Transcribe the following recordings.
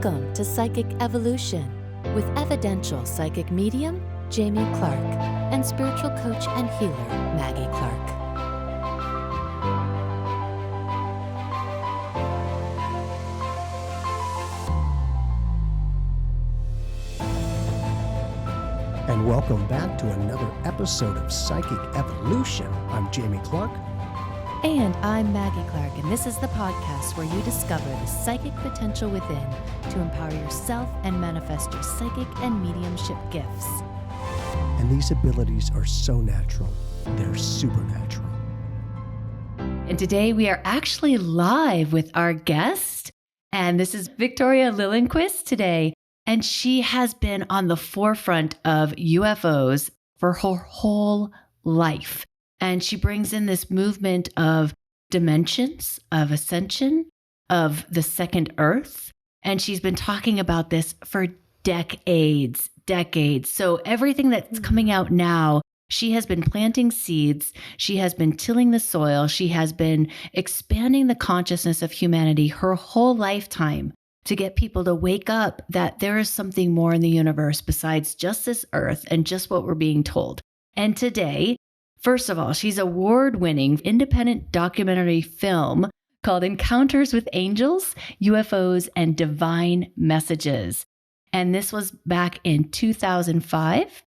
Welcome to Psychic Evolution with evidential psychic medium Jamie Clark and spiritual coach and healer Maggie Clark. And welcome back to another episode of Psychic Evolution. I'm Jamie Clark. And I'm Maggie Clark, and this is the podcast where you discover the psychic potential within to empower yourself and manifest your psychic and mediumship gifts. And these abilities are so natural, they're supernatural. And today we are actually live with our guest, and this is Victoria Liljenquist today. And she has been on the forefront of UFOs for her whole life. And she brings in this movement of dimensions, of ascension, of the second earth. And she's been talking about this for decades. So everything that's coming out now, she has been planting seeds. She has been tilling the soil. She has been expanding the consciousness of humanity her whole lifetime to get people to wake up that there is something more in the universe besides just this earth and just what we're being told. And today, first of all, she's award-winning independent documentary film called Encounters with Angels, UFOs, and Divine Messages. And this was back in 2005.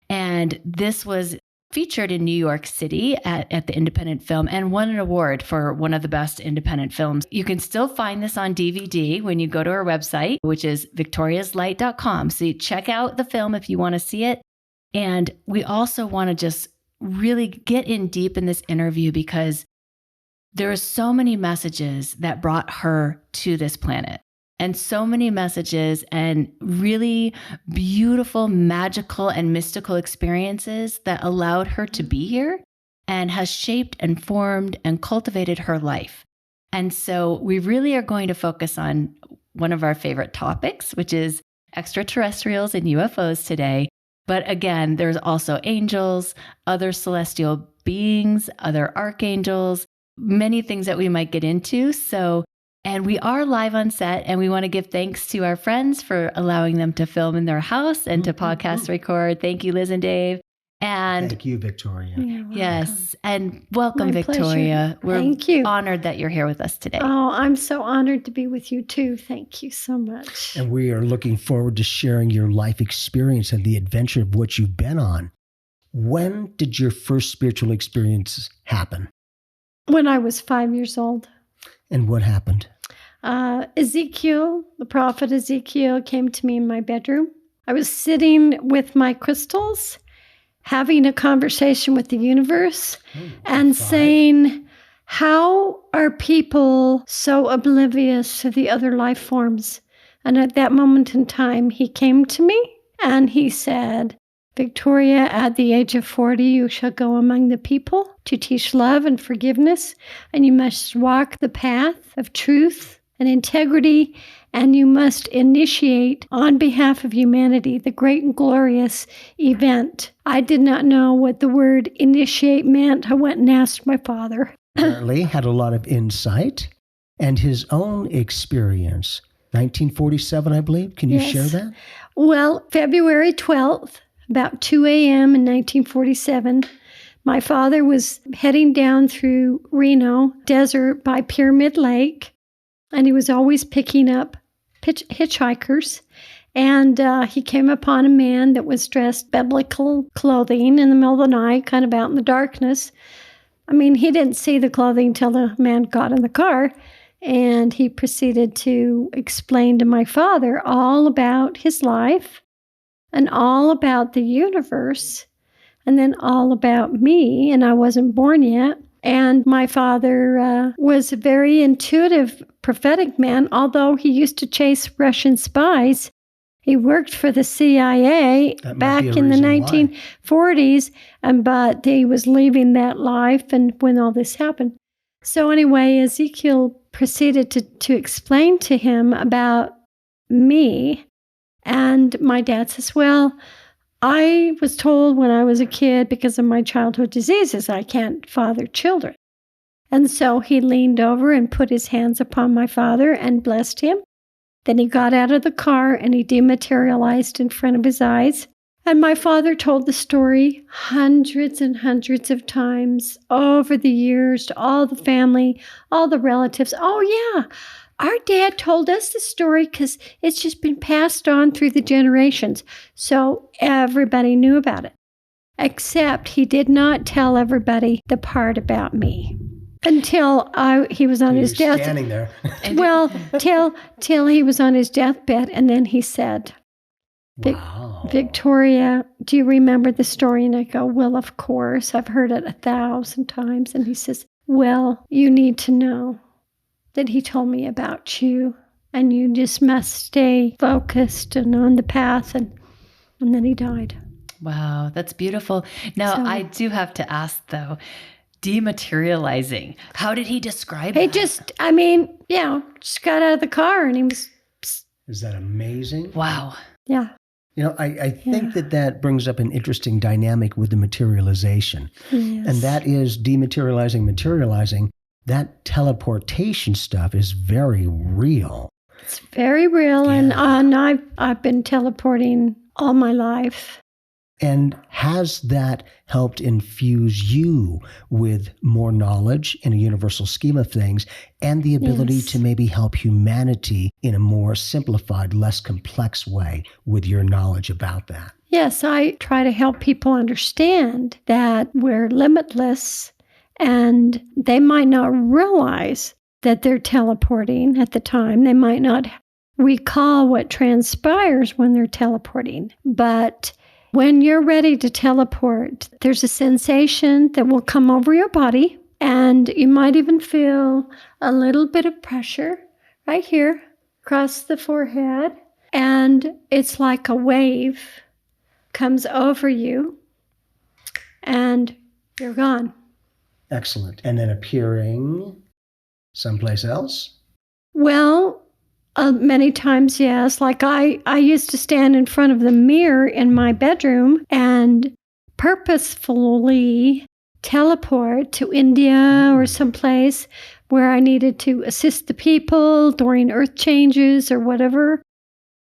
And this was featured in New York City at the Independent Film and won an award for one of the best independent films. You can still find this on DVD when you go to our website, which is victoriaslight.com. So you check out the film if you want to see it. And we also want to just really get in deep in this interview because there are so many messages that brought her to this planet. And so many messages and really beautiful, magical, and mystical experiences that allowed her to be here and has shaped and formed and cultivated her life. And so we really are going to focus on one of our favorite topics, which is extraterrestrials and UFOs today. But again, there's also angels, other celestial beings, other archangels, many things that we might get into. And we are live on set, and we want to give thanks to our friends for allowing them to film in their house and to podcast record. Thank you, Liz and Dave. And thank you, Victoria. Yes, and welcome, My Victoria. pleasure. Thank you. Honored that you're here with us today. Oh, I'm so honored to be with you too. Thank you so much. And we are looking forward to sharing your life experience and the adventure of what you've been on. When did your first spiritual experience happen? When I was 5 years old. And what happened? Ezekiel, the prophet Ezekiel, came to me in my bedroom. I was sitting with my crystals, having a conversation with the universe and saying, how are people so oblivious to the other life forms? And at that moment in time, he came to me and he said, Victoria, at the age of 40, you shall go among the people to teach love and forgiveness, and you must walk the path of truth and integrity, and you must initiate on behalf of humanity the great and glorious event. I did not know what the word initiate meant. I went and asked my father. Apparently had a lot of insight and his own experience. 1947, I believe. Can you share that? Well, February 12th, about 2 a.m. in 1947, my father was heading down through Reno desert by Pyramid Lake, and he was always picking up hitchhikers. And he came upon a man that was dressed biblical clothing in the middle of the night, kind of out in the darkness. I mean, he didn't see the clothing until the man got in the car. And he proceeded to explain to my father all about his life and all about the universe and then all about me. And I wasn't born yet. And my father was a very intuitive, prophetic man, although he used to chase Russian spies. He worked for the CIA back in the 1940s, but he was leaving that life and when all this happened. So anyway, Ezekiel proceeded to explain to him about me. And my dad says, well, I was told when I was a kid, because of my childhood diseases, I can't father children. And so he leaned over and put his hands upon my father and blessed him. Then he got out of the car and he dematerialized in front of his eyes. And my father told the story hundreds and hundreds of times over the years to all the family, all the relatives. Oh, yeah, our dad told us the story because it's just been passed on through the generations. So everybody knew about it. Except he did not tell everybody the part about me until he was on his death. Standing there. Well, till he was on his deathbed, and then he said, Wow. Victoria, do you remember the story? And I go, well, of course. I've heard it 1,000 times. And he says, well, you need to know that he told me about you, and you just must stay focused and on the path. And then he died. Wow, that's beautiful. Now, I do have to ask, though, dematerializing, how did he describe it? He just got out of the car and he was... Is that amazing? Wow. Yeah. I think that brings up an interesting dynamic with the materialization. Yes. And that is materializing. That teleportation stuff is very real. It's very real. Yeah. And I've been teleporting all my life. And has that helped infuse you with more knowledge in a universal scheme of things and the ability to maybe help humanity in a more simplified, less complex way with your knowledge about that? Yes, I try to help people understand that we're limitless, and they might not realize that they're teleporting at the time. They might not recall what transpires when they're teleporting, but when you're ready to teleport, there's a sensation that will come over your body, and you might even feel a little bit of pressure right here across the forehead, and it's like a wave comes over you, and you're gone. Excellent. And then appearing someplace else? Well, many times, yes. Like I used to stand in front of the mirror in my bedroom and purposefully teleport to India or someplace where I needed to assist the people during earth changes or whatever.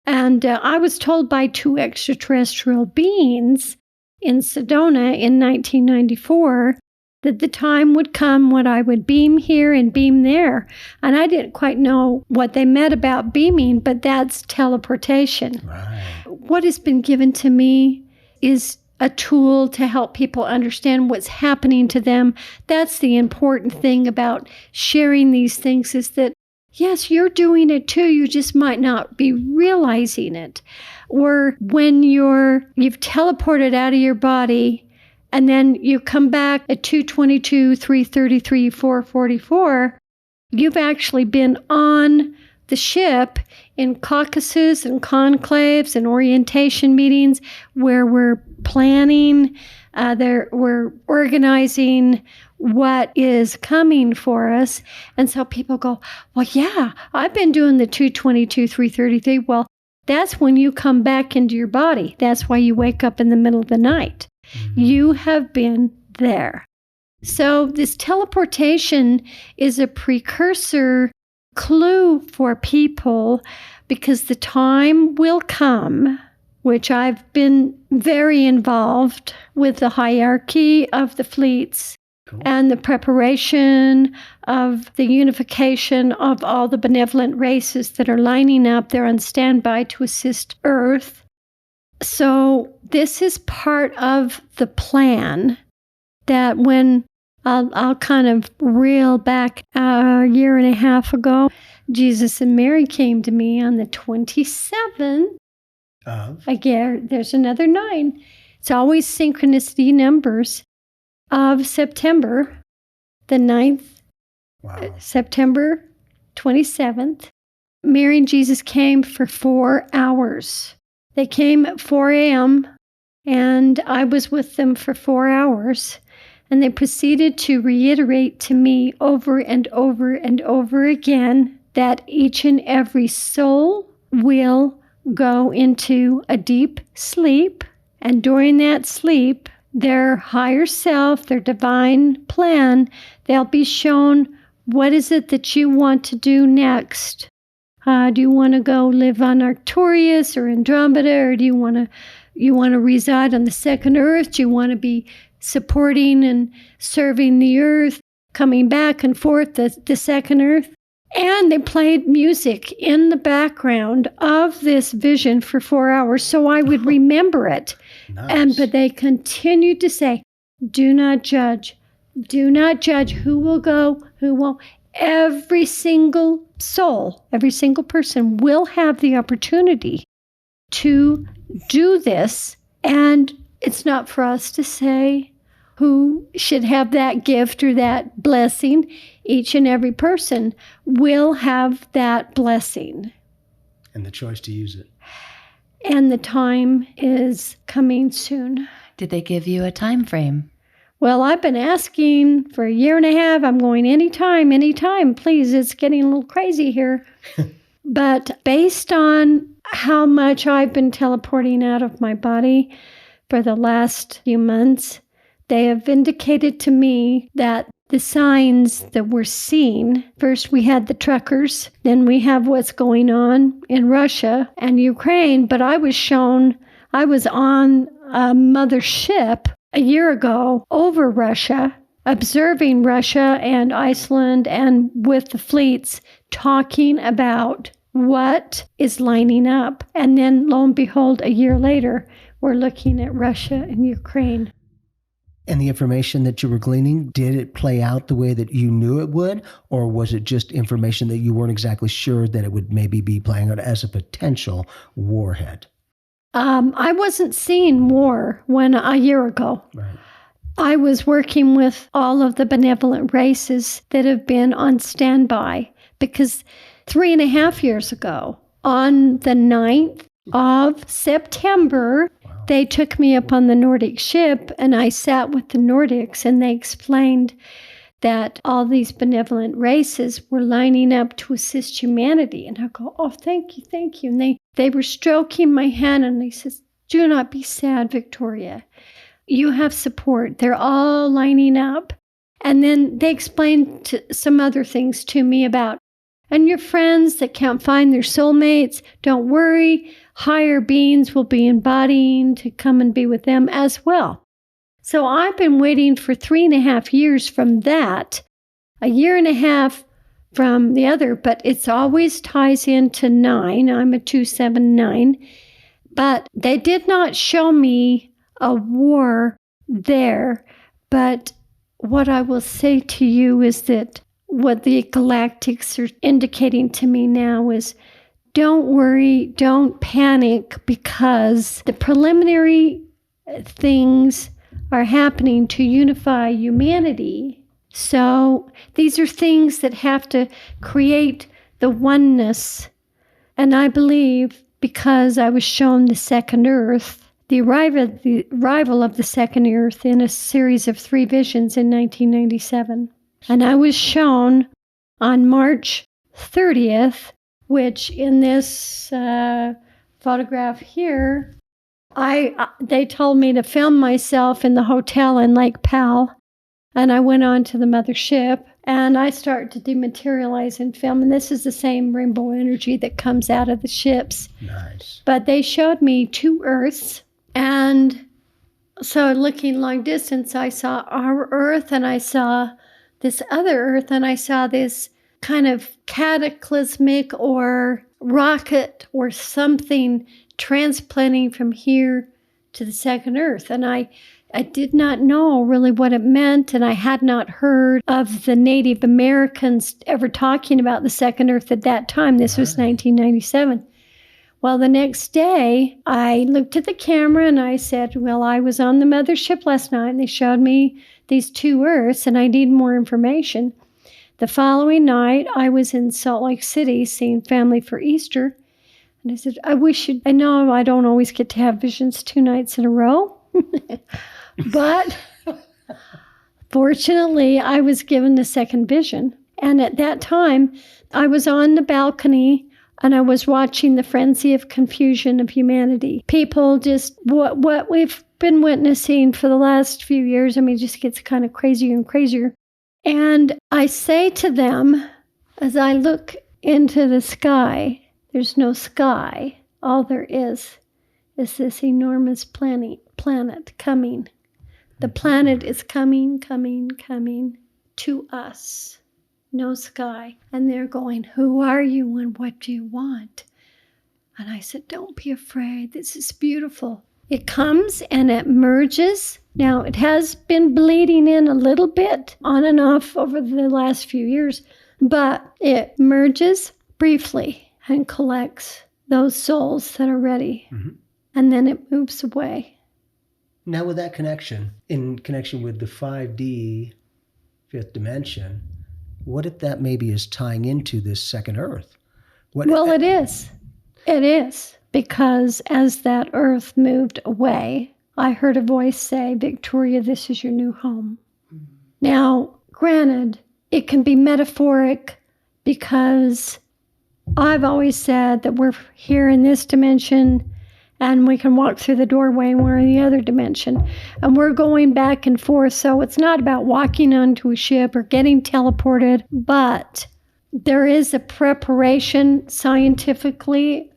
And I was told by 2 extraterrestrial beings in Sedona in 1994 that the time would come when I would beam here and beam there. And I didn't quite know what they meant about beaming, but that's teleportation. Right. What has been given to me is a tool to help people understand what's happening to them. That's the important thing about sharing these things, is that, yes, you're doing it too. You just might not be realizing it. Or when you've teleported out of your body, and then you come back at 2:22, 3:33, 4:44, you've actually been on the ship in caucuses and conclaves and orientation meetings where we're planning, we're organizing what is coming for us. And so people go, well, yeah, I've been doing the 2:22, 3:33. Well, that's when you come back into your body. That's why you wake up in the middle of the night. You have been there. So this teleportation is a precursor clue for people, because the time will come, which I've been very involved with the hierarchy of the fleets. Cool. And the preparation of the unification of all the benevolent races that are lining up. They're on standby to assist Earth. So this is part of the plan that when I'll kind of reel back a year and a half ago, Jesus and Mary came to me on the 27th. Again, there's another 9. It's always synchronicity numbers of September, the 9th, September 27th. Mary and Jesus came for 4 hours. They came at 4 a.m., and I was with them for 4 hours, and they proceeded to reiterate to me over and over and over again that each and every soul will go into a deep sleep, and during that sleep, their higher self, their divine plan, they'll be shown what is it that you want to do next. Do you want to go live on Arcturus or Andromeda, or do you want to reside on the second Earth? Do you want to be supporting and serving the Earth, coming back and forth the second Earth? And they played music in the background of this vision for 4 hours, so I would remember it. Nice. But they continued to say, do not judge. Do not judge who will go, who won't. Every single soul, every single person will have the opportunity to do this. And it's not for us to say who should have that gift or that blessing. Each and every person will have that blessing. And the choice to use it. And the time is coming soon. Did they give you a time frame? Well, I've been asking for a year and a half. I'm going anytime, please. It's getting a little crazy here. But based on how much I've been teleporting out of my body for the last few months, they have indicated to me that the signs that we're seeing, first we had the truckers, then we have what's going on in Russia and Ukraine. But I was on a mothership a year ago over Russia, observing Russia and Iceland and with the fleets talking about what is lining up. And then lo and behold, a year later, we're looking at Russia and Ukraine. And the information that you were gleaning, did it play out the way that you knew it would? Or was it just information that you weren't exactly sure that it would maybe be playing out as a potential warhead? I wasn't seeing war a year ago. Right. I was working with all of the benevolent races that have been on standby because 3.5 years ago, on the 9th of September, they took me up on the Nordic ship and I sat with the Nordics and they explained that all these benevolent races were lining up to assist humanity. And I go, oh, thank you. And they were stroking my hand and they said, do not be sad, Victoria. You have support. They're all lining up. And then they explained some other things to me about, and your friends that can't find their soulmates, don't worry. Higher beings will be embodying to come and be with them as well. So I've been waiting for 3.5 years from that, a year and a half from the other, but it's always ties into 9. I'm a 279. But they did not show me a war there. But what I will say to you is that what the galactics are indicating to me now is don't worry, don't panic, because the preliminary things are happening to unify humanity. So these are things that have to create the oneness. And I believe because I was shown the second Earth, the arrival of the second Earth in a series of 3 visions in 1997. And I was shown on March 30th, which in this photograph here, they told me to film myself in the hotel in Lake Powell, and I went on to the mothership, and I started to dematerialize and film, and this is the same rainbow energy that comes out of the ships. Nice. But they showed me 2 Earths, and so looking long distance, I saw our Earth, and I saw this other Earth, and I saw this kind of cataclysmic or rocket or something transplanting from here to the second Earth. And I did not know really what it meant, and I had not heard of the Native Americans ever talking about the second Earth at that time. This was 1997. Well, the next day, I looked at the camera and I said, well, I was on the mothership last night, and they showed me these 2 Earths, and I need more information. The following night, I was in Salt Lake City seeing family for Easter. And I said, I know I don't always get to have visions 2 nights in a row. But fortunately, I was given the second vision. And at that time, I was on the balcony and I was watching the frenzy of confusion of humanity. People just, what we've been witnessing for the last few years, it just gets kind of crazier and crazier. And I say to them, as I look into the sky, there's no sky. All there is this enormous planet coming. The planet is coming to us. No sky. And they're going, who are you and what do you want? And I said, don't be afraid. This is beautiful. It comes and it merges. Now, it has been bleeding in a little bit on and off over the last few years, but it merges briefly and collects those souls that are ready. Mm-hmm. And then it moves away. Now, with that connection, in connection with the 5D, fifth dimension, what if that maybe is tying into this second Earth? It is. It is. Because as that Earth moved away, I heard a voice say, Victoria, this is your new home. Mm-hmm. Now, granted, it can be metaphoric because I've always said that we're here in this dimension and we can walk through the doorway and we're in the other dimension. And we're going back and forth. So it's not about walking onto a ship or getting teleported, but there is a preparation scientifically.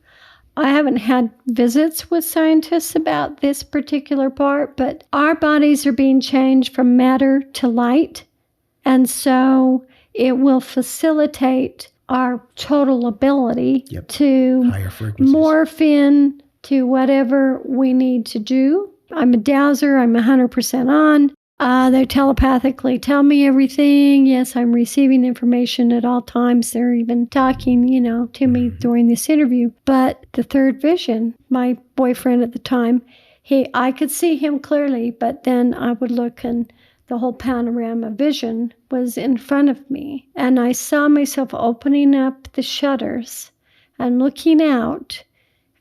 I haven't had visits with scientists about this particular part, but our bodies are being changed from matter to light. And so it will facilitate our total ability to morph in to whatever we need to do. I'm a dowser. I'm 100% on. They telepathically tell me everything. Yes, I'm receiving information at all times. They're even talking, to me during this interview. But the third vision, my boyfriend at the time, I could see him clearly, but then I would look and the whole panorama vision was in front of me. And I saw myself opening up the shutters and looking out,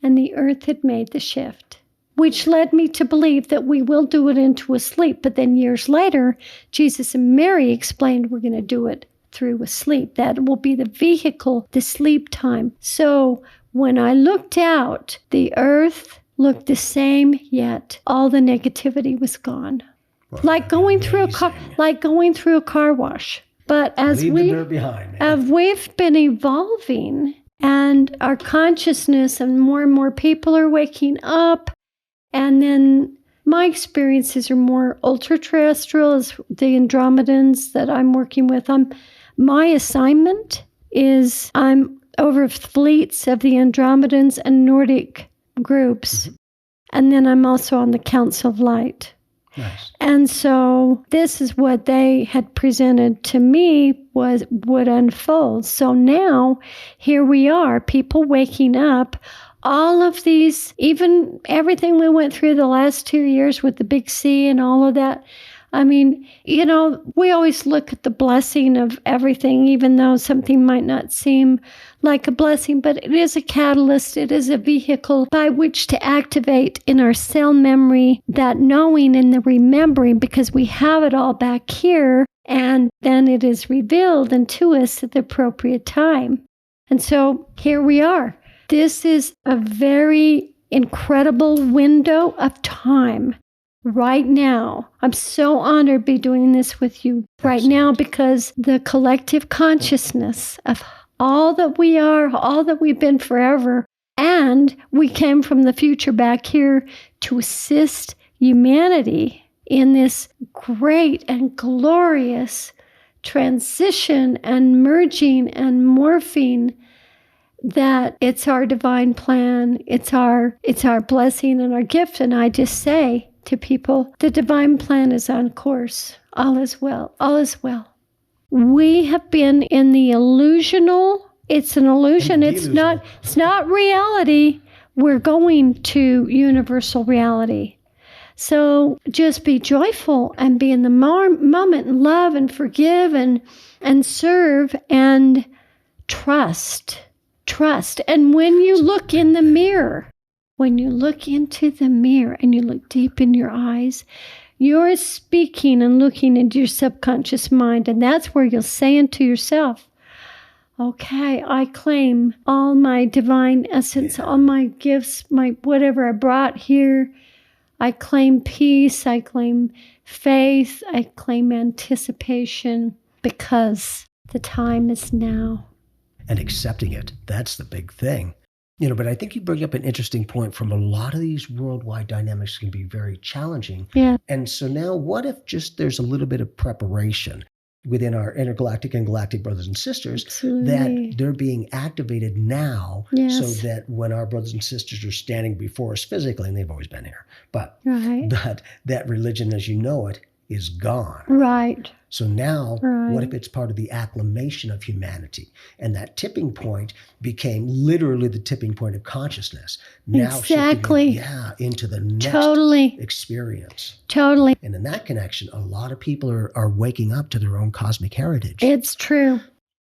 and the earth had made the shift, which led me to believe that we will do it into a sleep. But then years later, Jesus and Mary explained we're going to do it through a sleep. That will be the vehicle, the sleep time. So when I looked out, the earth looked the same, yet all the negativity was gone. Well, like going through a car wash. But as we've been evolving, and our consciousness and more people are waking up. And then my experiences are more ultra-terrestrial, the Andromedans that I'm working with. My assignment is I'm over fleets of the Andromedans and Nordic groups. Mm-hmm. And then I'm also on the Council of Light. Nice. And so this is what they had presented to me would unfold. So now here we are, people waking up. All of these, even everything we went through the last 2 years with the big C and all of that. I mean, we always look at the blessing of everything, even though something might not seem like a blessing, but it is a catalyst. It is a vehicle by which to activate in our cell memory that knowing and the remembering, because we have it all back here, and then it is revealed unto us at the appropriate time. And so here we are. This is a very incredible window of time. Right now, I'm so honored to be doing this with you right now, because the collective consciousness of all that we are, all that we've been forever, and we came from the future back here to assist humanity in this great and glorious transition and merging and morphing, that it's our divine plan, it's our blessing and our gift. And I just say to people, the divine plan is on course. All is well. All is well. We have been in the illusional. It's an illusion. It's not reality. We're going to universal reality. So just be joyful and be in the moment and love and forgive and serve and trust. Trust. And when you look in the mirror, when you look into the mirror and you look deep in your eyes, you're speaking and looking into your subconscious mind. And that's where you'll say unto yourself, okay, I claim all my divine essence, all my gifts, my whatever I brought here. I claim peace. I claim faith. I claim anticipation, because the time is now. and accepting it. That's the big thing. But I think you bring up an interesting point. From a lot of these worldwide dynamics can be very challenging. Yeah. And so now what if just there's a little bit of preparation within our intergalactic and galactic brothers and sisters that they're being activated now, so that when our brothers and sisters are standing before us physically, and they've always been here, but that religion as you know it is gone. Right. So now, what if it's part of the acclamation of humanity? And that tipping point became literally the tipping point of consciousness. Now exactly. Into the next experience. Totally. And in that connection, a lot of people are waking up to their own cosmic heritage. It's true.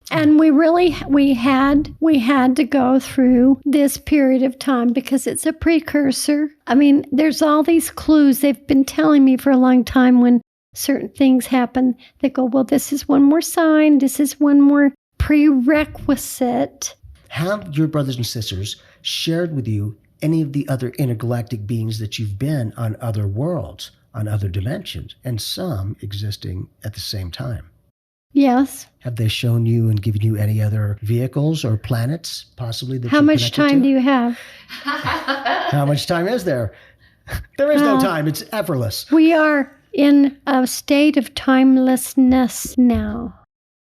And we had to go through this period of time because it's a precursor. I mean, there's all these clues they've been telling me for a long time. When certain things happen, they go, well, this is one more sign. This is one more prerequisite. Have your brothers and sisters shared with you any of the other intergalactic beings that you've been on other worlds, on other dimensions, and some existing at the same time? Yes. Have they shown you and given you any other vehicles or planets possibly that How much time do you have? How much time is there? There is no time. It's effortless. We are in a state of timelessness now.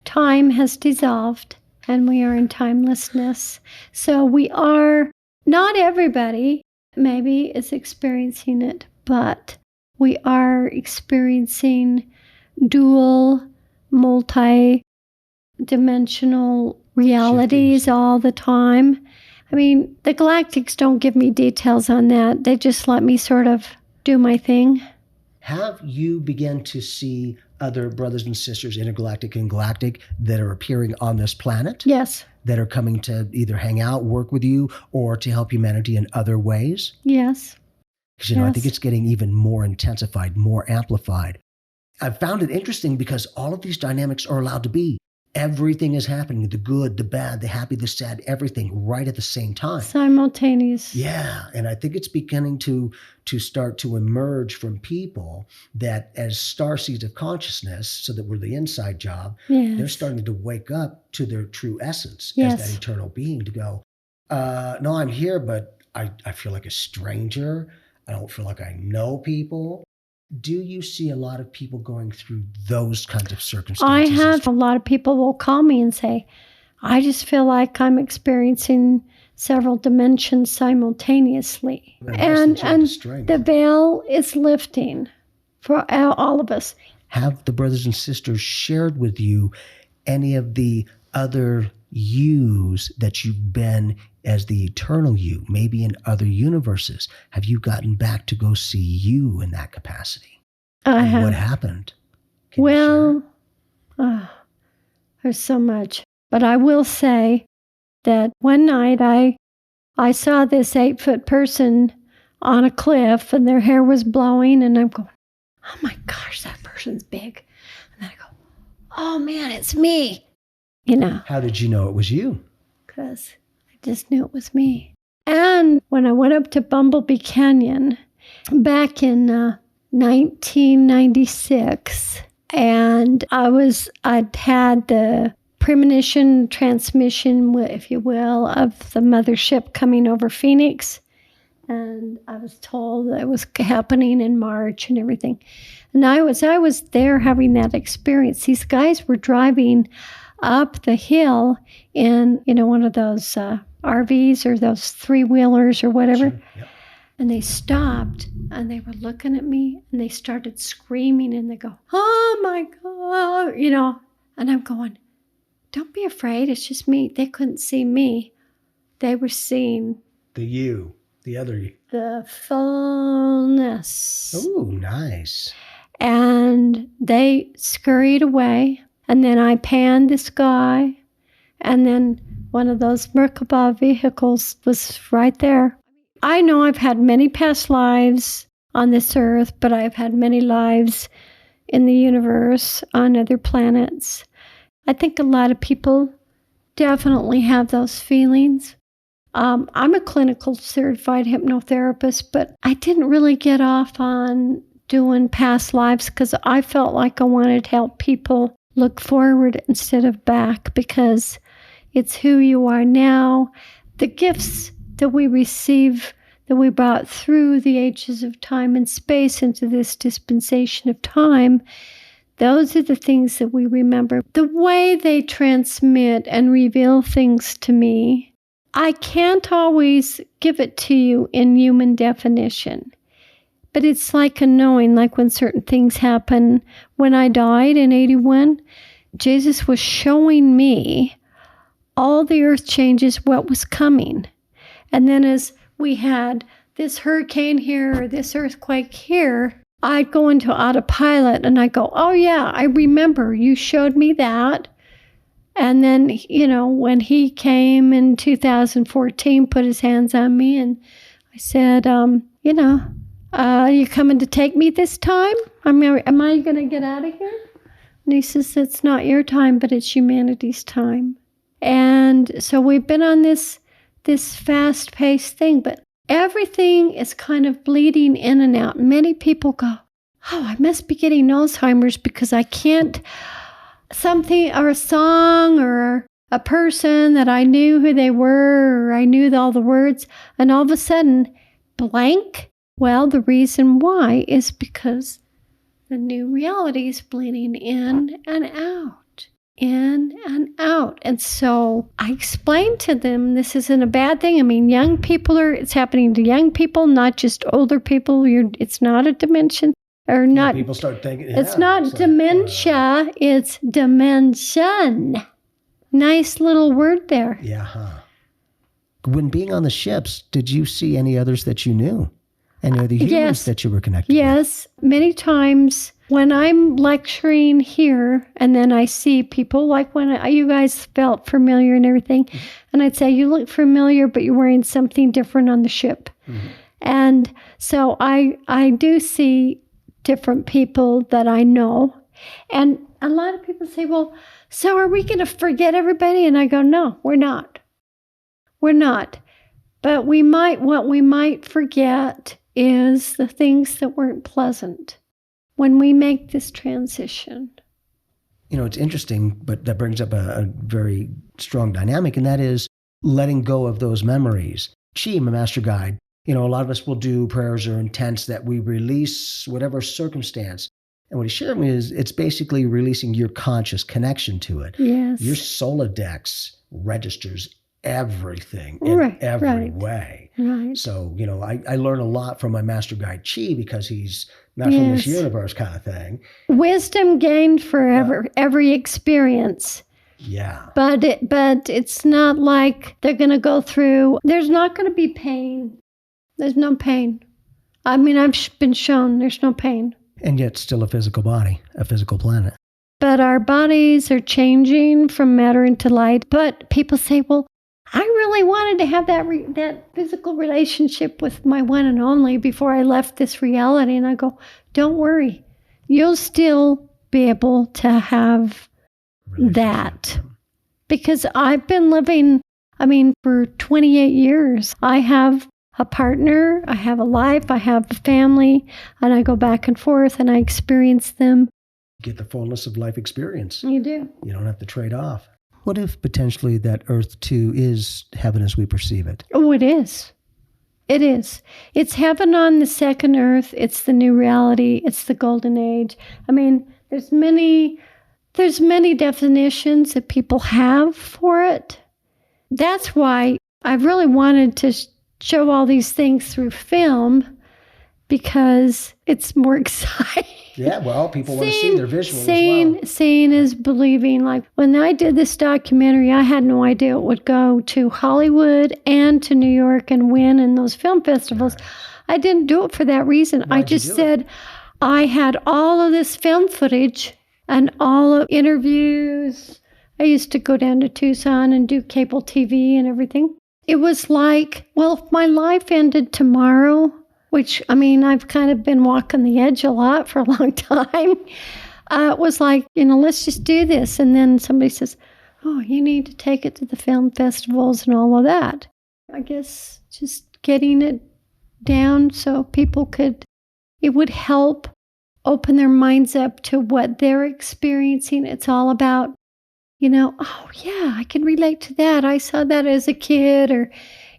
Time has dissolved and we are in timelessness. So we are, not everybody maybe is experiencing it, but we are experiencing dual, multi-dimensional realities all the time. I mean, the galactics don't give me details on that. They just let me sort of do my thing. Have you begun to see other brothers and sisters, intergalactic and galactic, that are appearing on this planet? Yes. That are coming to either hang out, work with you, or to help humanity in other ways? Yes. Because, I think it's getting even more intensified, more amplified. I've found it interesting because all of these dynamics are allowed to be. Everything is happening, the good, the bad, the happy, the sad, everything right at the same time. Simultaneous. Yeah, and I think it's beginning to start to emerge from people that as starseeds of consciousness, so that we're the inside job, they're starting to wake up to their true essence as that eternal being, to go, no, I'm here, but I feel like a stranger. I don't feel like I know people. Do you see a lot of people going through those kinds of circumstances? I have. A lot of people will call me and say, I just feel like I'm experiencing several dimensions simultaneously. And the veil is lifting for all of us. Have the brothers and sisters shared with you any of the other yous that you've been as the eternal you, maybe in other universes? Have you gotten back to go see you in that capacity? I have. What happened? Well, there's so much. But I will say that one night I saw this 8-foot person on a cliff and their hair was blowing, and I'm going, oh my gosh, that person's big. And then I go, oh man, it's me. How did you know it was you? Because I just knew it was me. And when I went up to Bumblebee Canyon back in 1996, and I'd had the premonition transmission, if you will, of the mothership coming over Phoenix. And I was told that it was happening in March and everything. And I was there having that experience. These guys were driving up the hill in, one of those RVs or those 3-wheelers or whatever. Sure. Yep. And they stopped and they were looking at me and they started screaming and they go, oh my God, and I'm going, don't be afraid. It's just me. They couldn't see me. They were seeing the other you. The fullness. Oh, nice. And they scurried away. And then I panned the sky. And then one of those Merkaba vehicles was right there. I know I've had many past lives on this earth, but I've had many lives in the universe, on other planets. I think a lot of people definitely have those feelings. I'm a clinical certified hypnotherapist, but I didn't really get off on doing past lives because I felt like I wanted to help people look forward instead of back, because It's who you are now. The gifts that we receive, that we brought through the ages of time and space into this dispensation of time, those are the things that we remember. The way they transmit and reveal things to me, I can't always give it to you in human definition. But it's like a knowing, like when certain things happen. When I died in 81, Jesus was showing me all the earth changes, what was coming. And then as we had this hurricane here or this earthquake here, I'd go into autopilot and I go, oh yeah, I remember you showed me that. And then, when he came in 2014, put his hands on me and I said, you coming to take me this time? Am I going to get out of here? And he says, it's not your time, but it's humanity's time. And so we've been on this fast-paced thing, but everything is kind of bleeding in and out. Many people go, oh, I must be getting Alzheimer's because I can't, something or a song or a person that I knew who they were or I knew all the words, and all of a sudden, blank. Well, the reason why is because the new reality is bleeding in and out. In and out. And so I explained to them this isn't a bad thing. I mean, young people it's happening to young people, not just older people. It's not a dimension or not. People start thinking, it's not dementia, it's dimension. Nice little word there. Yeah. Huh. When being on the ships, did you see any others that you knew? Any other humans that you were connected with? Yes. Many times when I'm lecturing here and then I see people like when you guys felt familiar and everything, and I'd say, you look familiar, but you're wearing something different on the ship. Mm-hmm. And so I do see different people that I know. And a lot of people say, well, so are we going to forget everybody? And I go, no, we're not. We're not. But what we might forget is the things that weren't pleasant when we make this transition. It's interesting, but that brings up a very strong dynamic, and that is letting go of those memories. Chi, my master guide, a lot of us will do prayers or intents that we release whatever circumstance. And what he shared with me is it's basically releasing your conscious connection to it. Yes. Your Solodex registers everything in every way. Right. So, I learn a lot from my master guide Chi because he's not from this universe kind of thing. Wisdom gained forever, every experience. Yeah. But it's not like they're going to go through, there's not going to be pain. There's no pain. I mean, I've been shown there's no pain. And yet still a physical body, a physical planet. But our bodies are changing from matter into light. But people say, well, I really wanted to have that physical relationship with my one and only before I left this reality. And I go, don't worry. You'll still be able to have that. Because I've been living, for 28 years. I have a partner, I have a life, I have a family, and I go back and forth and I experience them. Get the fullness of life experience. You do. You don't have to trade off. What if potentially that Earth too is heaven as we perceive it? Oh, it is. It is. It's heaven on the second Earth. It's the new reality. It's the golden age. There's many definitions that people have for it. That's why I really wanted to show all these things through film, because it's more exciting. Yeah, well, people want to see their visual as well. Seeing is believing. Like when I did this documentary, I had no idea it would go to Hollywood and to New York and win in those film festivals. I didn't do it for that reason. I just said I had all of this film footage and all of interviews. I used to go down to Tucson and do cable TV and everything. It was like, well, if my life ended tomorrow, which, I've kind of been walking the edge a lot for a long time. It was like, let's just do this. And then somebody says, oh, you need to take it to the film festivals and all of that. I guess just getting it down so people it would help open their minds up to what they're experiencing. It's all about oh yeah, I can relate to that. I saw that as a kid. Or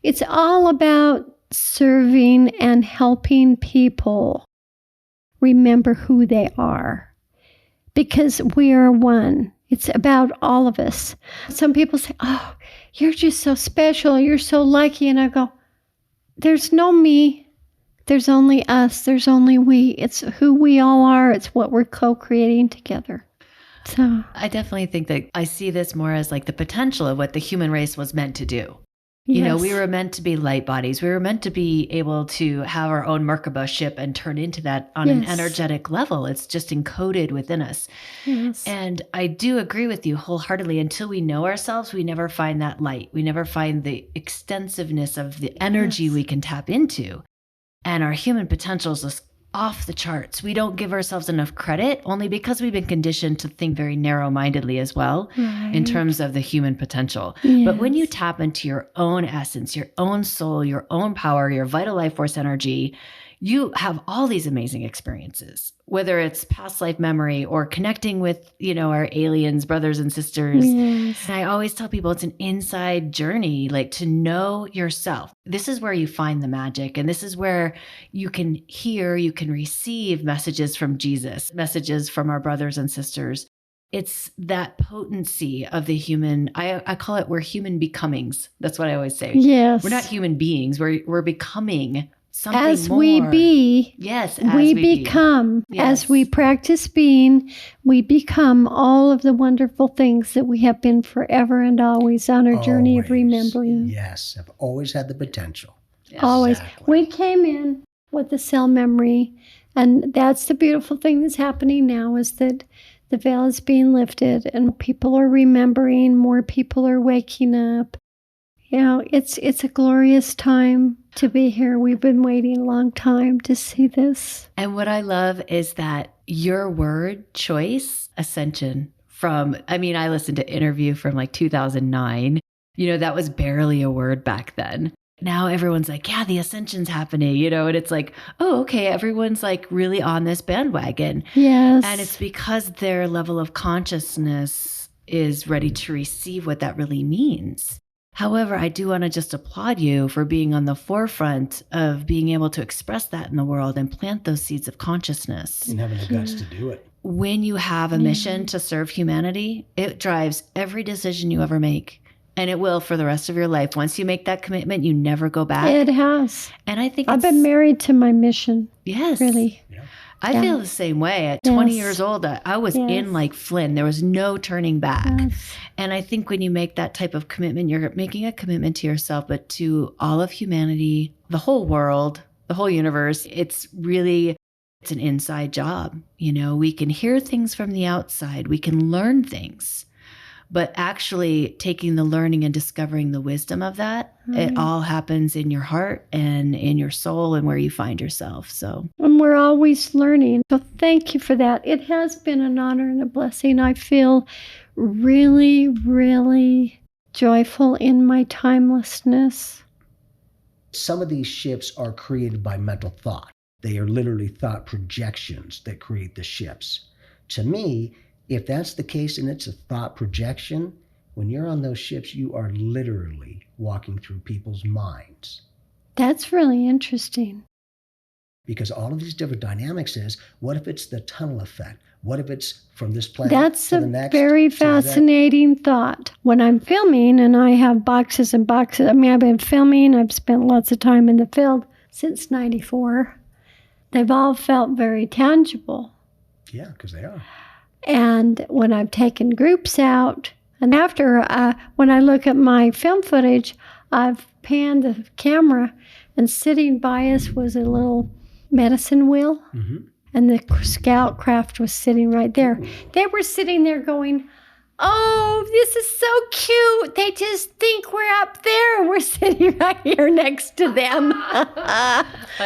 it's all about serving and helping people remember who they are, because we are one. It's about all of us. Some people say, oh, you're just so special. You're so lucky. And I go, there's no me. There's only us. There's only we. It's who we all are. It's what we're co-creating together. So I definitely think that I see this more as like the potential of what the human race was meant to do. yes. We were meant to be light bodies. We were meant to be able to have our own Merkaba ship and turn into that on an Yes. energetic level. It's just encoded within us. Yes. And I do agree with you wholeheartedly. Until we know ourselves, we never find that light. We never find the extensiveness of the energy Yes. we can tap into. And our human potential is just off the charts. We don't give ourselves enough credit, only because we've been conditioned to think very narrow-mindedly as well in Right. terms of the human potential. But when you Yes. tap into your own essence, your own soul, your own power, your vital life force energy, you have all these amazing experiences, whether it's past life memory or connecting with, our aliens, brothers and sisters. Yes. And I always tell people it's an inside journey, like to know yourself. This is where you find the magic. And this is where you can hear, you can receive messages from Jesus, messages from our brothers and sisters. It's that potency of the human. I call it, we're human becomings. That's what I always say. Yes. We're not human beings. We're becoming something as more. we be, Yes, as we be. become. Yes. As we practice being, we become all of the wonderful things that we have been forever and always on our journey of Always. remembering. Yes, I've always had the potential. Yes. Always. Exactly. We came in with the cell memory, and that's the beautiful thing that's happening now, is that the veil is being lifted and people are remembering, more people are waking up. It's a glorious time to be here. We've been waiting a long time to see this. And what I love is that your word choice, ascension, I listened to Interview from like 2009. That was barely a word back then. Now everyone's like, yeah, the ascension's happening, and it's like, oh, okay, everyone's like really on this bandwagon. Yes. And it's because their level of consciousness is ready to receive what that really means. However, I do want to just applaud you for being on the forefront of being able to express that in the world and plant those seeds of consciousness. And having the guts to do it. When you have a mission to serve humanity, it drives every decision you ever make. And it will for the rest of your life. Once you make that commitment, you never go back. It has. And I think I've been married to my mission. Yes. Really. Yeah. I feel the same way. At 20 Yes. years old, I was Yes. in like Flynn. There was no turning back. Yes. And I think when you make that type of commitment, you're making a commitment to yourself, but to all of humanity, the whole world, the whole universe. It's an inside job. We can hear things from the outside. We can learn things. But actually taking the learning and discovering the wisdom of that, it all happens in your heart and in your soul and where you find yourself. So, And we're always learning. So thank you for that. It has been an honor and a blessing. I feel really, really joyful in my timelessness. Some of these ships are created by mental thought. They are literally thought projections that create the ships. To me, if that's the case and it's a thought projection, when you're on those ships, you are literally walking through people's minds. That's really interesting. Because all of these different dynamics is, what if it's the tunnel effect? What if it's from this planet That's to a the next? very to that? fascinating thought. When I'm filming and I have boxes and boxes, I've been filming, I've spent lots of time in the field since 94. They've all felt very tangible. Yeah, because they are. And when I've taken groups out, and after, when I look at my film footage, I've panned the camera, and sitting by us was a little medicine wheel, and the scout craft was sitting right there. They were sitting there going, oh, this is so cute. They just think we're up there. We're sitting right here next to them. I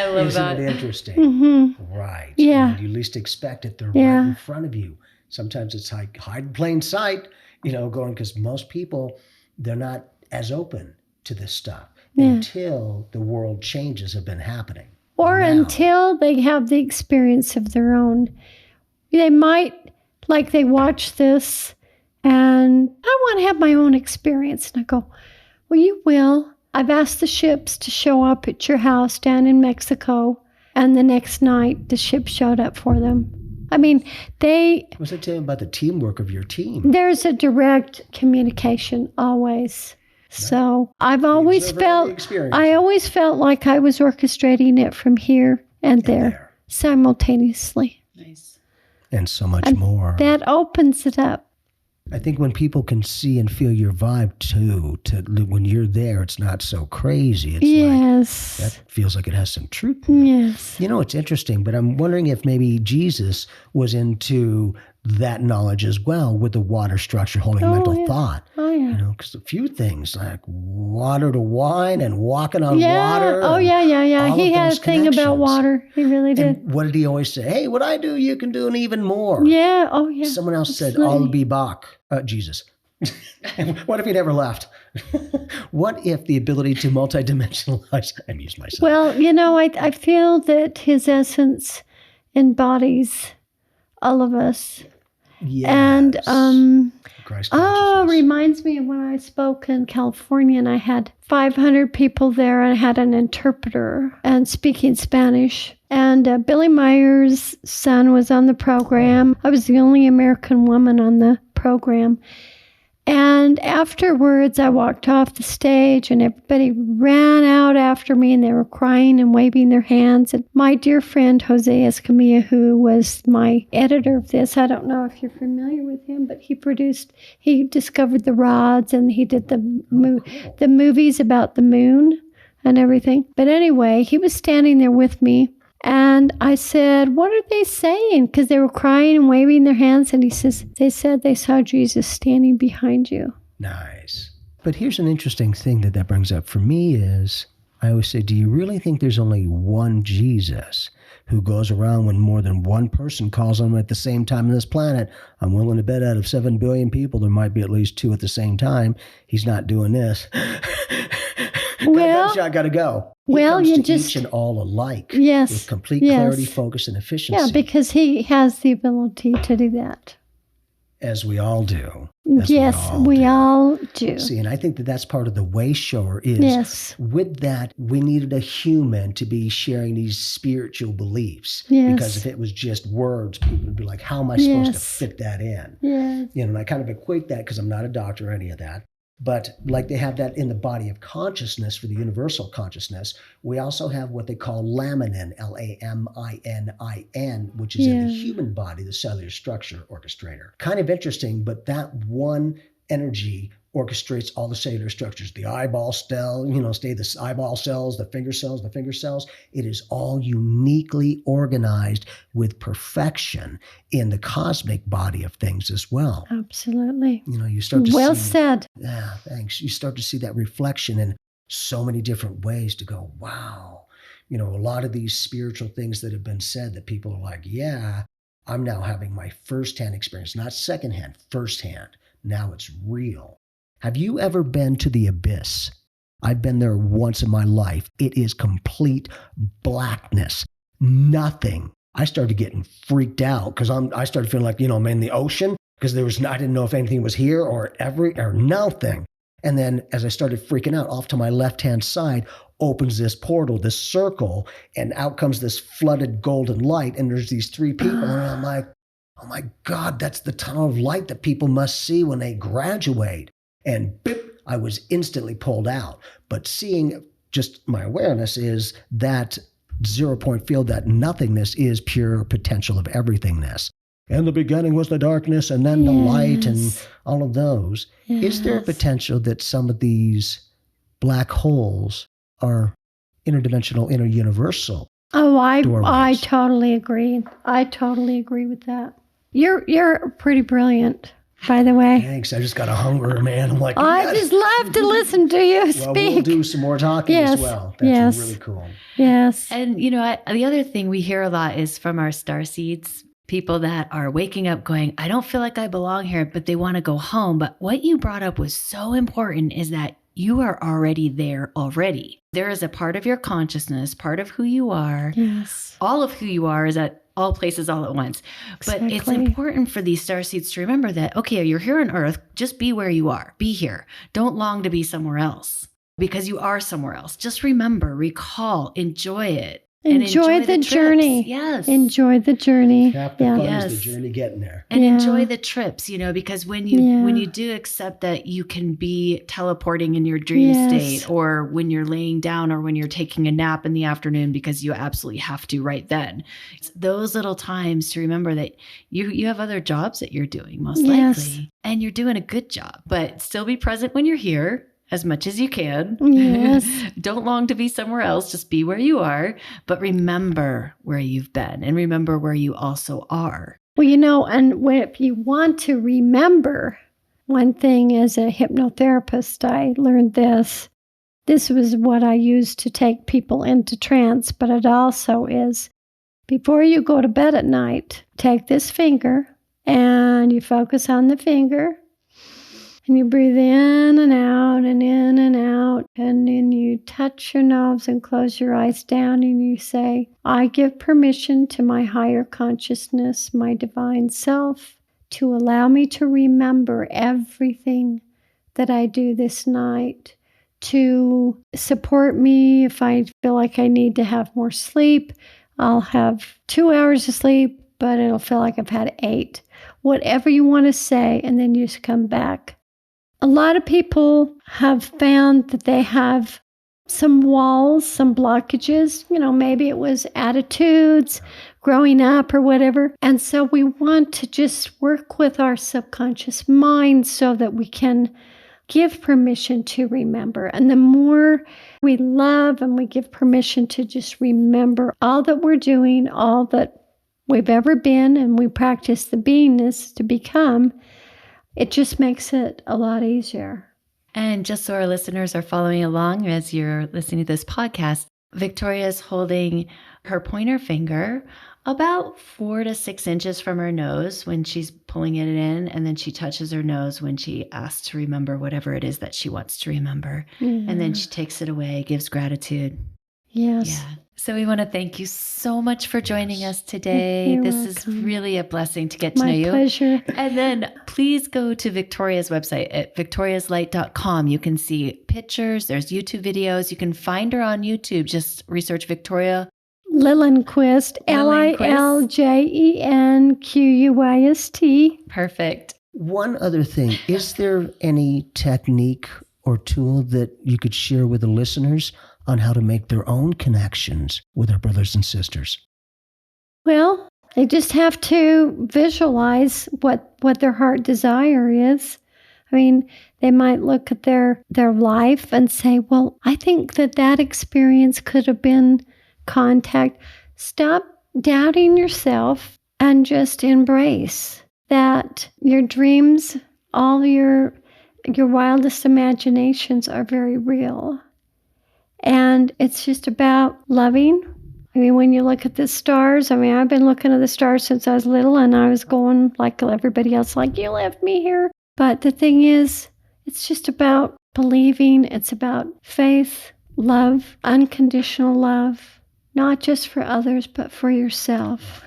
love Isn't it interesting? Mm-hmm. Right. Yeah. When you least expect it, they're Yeah. right in front of you. Sometimes it's like hide in plain sight, going, because most people, they're not as open to this stuff until the world changes have been happening. Or Now. until they have the experience of their own. They might, like they watch this And I want to have my own experience. And I go, well, you will. I've asked the ships to show up at your house down in Mexico. And the next night, the ship showed up for them. I mean, Was it telling about the teamwork of your team? There's a direct communication always. So I've always felt like I was orchestrating it from here and there simultaneously. Nice. And so much more. That opens it up. I think when people can see and feel your vibe too, when you're there, it's not so crazy. It's yes. like, that feels like it has some truth. Yes. You know, it's interesting, but I'm wondering if maybe Jesus was into that knowledge as well with the water structure holding mental thought. Oh, yeah. You know, because a few things like water to wine and walking on water. Oh, yeah. He had a thing about water. He really did. And what did he always say? Hey, what I do, you can do and even more. Yeah. Oh, yeah. Someone else said, I'll be back. Jesus. What if he never left? What if the ability to multidimensionalize, I used myself. Well, you know, I feel that his essence embodies all of us. Yes. And Christ reminds me of when I spoke in California and I had 500 people there and I had an interpreter and speaking Spanish. And Billy Meyer's son was on the program. I was the only American woman on the program. And afterwards, I walked off the stage and everybody ran out after me and they were crying and waving their hands. And my dear friend, Jose Escamilla, who was my editor of this, I don't know if you're familiar with him, but he discovered the rods and he did the movies about the moon and everything. But anyway, he was standing there with me. And I said, what are they saying? Because they were crying and waving their hands. And he says, they said they saw Jesus standing behind you. Nice. But here's an interesting thing that brings up for me is, I always say, do you really think there's only one Jesus who goes around when more than one person calls on him at the same time on this planet? I'm willing to bet out of 7 billion people, there might be at least 2 at the same time. He's not doing this. Well, I got to go. You just each and all alike. Yes. With complete clarity, focus, and efficiency. Yeah, because he has the ability to do that. As we all do. We all do. See, and I think that's part of the way shower is with that, we needed a human to be sharing these spiritual beliefs. Yes. Because if it was just words, people would be like, how am I supposed to fit that in? Yes. You know, and I kind of equate that because I'm not a doctor or any of that. But like they have that in the body of consciousness for the universal consciousness, we also have what they call laminin, Laminin, which is in the human body, the cellular structure orchestrator. Kind of interesting, but that one energy orchestrates all the cellular structures, the eyeball cell, the eyeball cells, the finger cells. It is all uniquely organized with perfection in the cosmic body of things as well. Absolutely. You start to Well said. Yeah, thanks. You start to see that reflection in so many different ways to go, wow. A lot of these spiritual things that have been said that people are like, yeah, I'm now having my firsthand experience, not secondhand, firsthand. Now it's real. Have you ever been to the abyss? I've been there once in my life. It is complete blackness. Nothing. I started getting freaked out because I started feeling like, I'm in the ocean because I didn't know if anything was here or nothing. And then as I started freaking out, off to my left-hand side opens this portal, this circle, and out comes this flooded golden light. And there's these 3 people. And I'm like, oh my God, that's the tunnel of light that people must see when they graduate. And bip, I was instantly pulled out. But seeing just my awareness is that 0-point field, that nothingness is pure potential of everythingness. And the beginning was the darkness and then the light and all of those. Yes. Is there a potential that some of these black holes are interdimensional, interuniversal? Oh, I totally agree. I totally agree with that. You're pretty brilliant. By the way. Thanks. I just got a hunger, man. I'm like, I just love to listen to you speak. Well, we'll do some more talking as well. That's really cool. Yes. And, the other thing we hear a lot is from our starseeds, people that are waking up going, I don't feel like I belong here, but they want to go home. But what you brought up was so important is that you are already there already. There is a part of your consciousness, part of who you are. Yes. All of who you are is at all places all at once. But it's Exactly. important for these starseeds to remember that, okay, you're here on Earth, just be where you are. Be here. Don't long to be somewhere else because you are somewhere else. Just remember, recall, enjoy it. And Enjoy the trips. journey. Yes. Enjoy the journey. Half the Yeah. fun Yes. is the journey getting there. And Yeah. enjoy the trips, because when you do accept that you can be teleporting in your dream Yes. state, or when you're laying down, or when you're taking a nap in the afternoon because you absolutely have to right then. It's those little times to remember that you have other jobs that you're doing, most Yes. likely, and you're doing a good job. But still be present when you're here as much as you can. Yes. Don't long to be somewhere else. Just be where you are. But remember where you've been, and remember where you also are. Well, if you want to remember, one thing as a hypnotherapist, I learned this. This was what I used to take people into trance, but it also is, before you go to bed at night, take this finger and you focus on the finger. And you breathe in and out and in and out. And then you touch your nose and close your eyes down and you say, I give permission to my higher consciousness, my divine self, to allow me to remember everything that I do this night, to support me if I feel like I need to have more sleep. I'll have 2 hours of sleep, but it'll feel like I've had 8. Whatever you want to say, and then you just come back. A lot of people have found that they have some walls, some blockages. Maybe it was attitudes, growing up or whatever. And so we want to just work with our subconscious mind so that we can give permission to remember. And the more we love and we give permission to just remember all that we're doing, all that we've ever been, and we practice the beingness to become, it just makes it a lot easier. And just so our listeners are following along as you're listening to this podcast, Victoria is holding her pointer finger about 4 to 6 inches from her nose when she's pulling it in, and then she touches her nose when she asks to remember whatever it is that she wants to remember. And then she takes it away, gives gratitude. Yes. Yeah. So we want to thank you so much for joining us today. You're This welcome. is really a blessing to get to know My you. pleasure. And then please go to Victoria's website at victoriaslight.com. You can see pictures, there's YouTube videos. You can find her on YouTube. Just research Victoria. Liljenquist, Liljenquist. Perfect. One other thing, is there any technique or tool that you could share with the listeners on how to make their own connections with our brothers and sisters? Well, they just have to visualize what their heart desire is. I mean, they might look at their life and say, well, I think that experience could have been contact. Stop doubting yourself and just embrace that your dreams, all your wildest imaginations are very real. And it's just about loving. I mean, when you look at the stars, I've been looking at the stars since I was little, and I was going like everybody else, like, you left me here. But the thing is, it's just about believing. It's about faith, love, unconditional love, not just for others, but for yourself.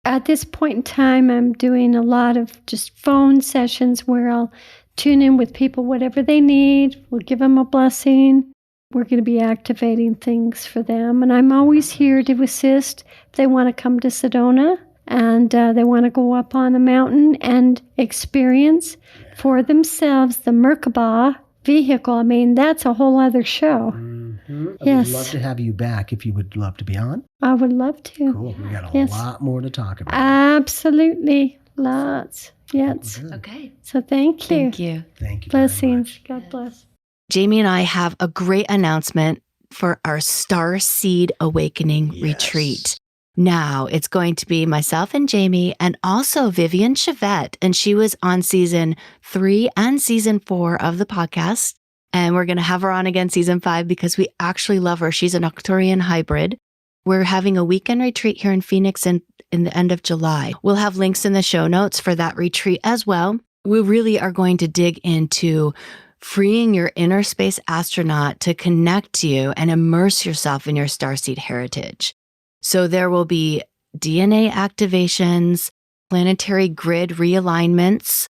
At this point in time, I'm doing a lot of just phone sessions where I'll tune in with people, whatever they need. We'll give them a blessing. We're going to be activating things for them. And I'm always here to assist if they want to come to Sedona and they want to go up on a mountain and experience for themselves the Merkaba vehicle. I mean, that's a whole other show. Mm-hmm. Yes. I would love to have you back if you would love to be on. I would love to. Cool. We got a Yes. lot more to talk about. Absolutely. Lots. Yes. Good. Okay. So thank you. Thank you. Thank you. very Blessings. much. God bless. Jamie and I have a great announcement for our Starseed Awakening Yes. retreat. Now it's going to be myself and Jamie and also Vivian Chevette. And she was on season 3 and season 4 of the podcast. And we're going to have her on again season 5 because we actually love her. She's an Arcturian hybrid. We're having a weekend retreat here in Phoenix in the end of July. We'll have links in the show notes for that retreat as well. We really are going to dig into freeing your inner space astronaut to connect you and immerse yourself in your starseed heritage. So there will be DNA activations, planetary grid realignments,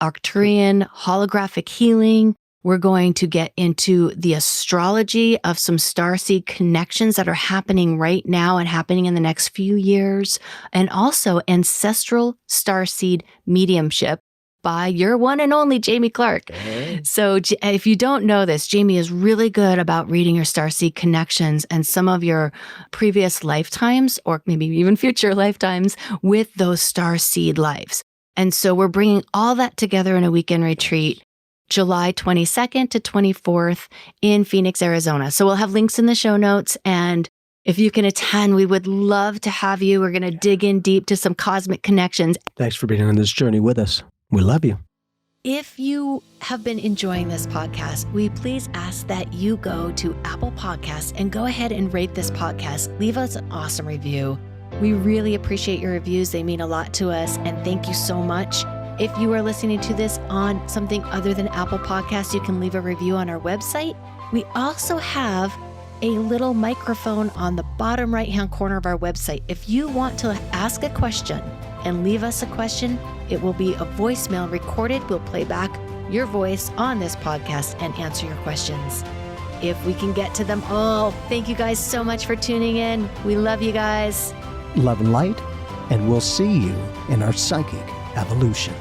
Arcturian holographic healing. We're going to get into the astrology of some starseed connections that are happening right now and happening in the next few years, and also ancestral starseed mediumship by your one and only Jamie Clark. So if you don't know this, Jamie is really good about reading your starseed connections and some of your previous lifetimes, or maybe even future lifetimes, with those starseed lives. And so we're bringing all that together in a weekend retreat, July 22nd to 24th in Phoenix, Arizona. So we'll have links in the show notes. And if you can attend, we would love to have you. We're going to dig in deep to some cosmic connections. Thanks for being on this journey with us. We love you. If you have been enjoying this podcast, we please ask that you go to Apple Podcasts and go ahead and rate this podcast. Leave us an awesome review. We really appreciate your reviews. They mean a lot to us. And thank you so much. If you are listening to this on something other than Apple Podcasts, you can leave a review on our website. We also have a little microphone on the bottom right-hand corner of our website. If you want to ask a question and leave us a question, it will be a voicemail recorded. We'll play back your voice on this podcast and answer your questions if we can get to them all. Thank you guys so much for tuning in. We love you guys. Love and light, and we'll see you in our psychic evolution.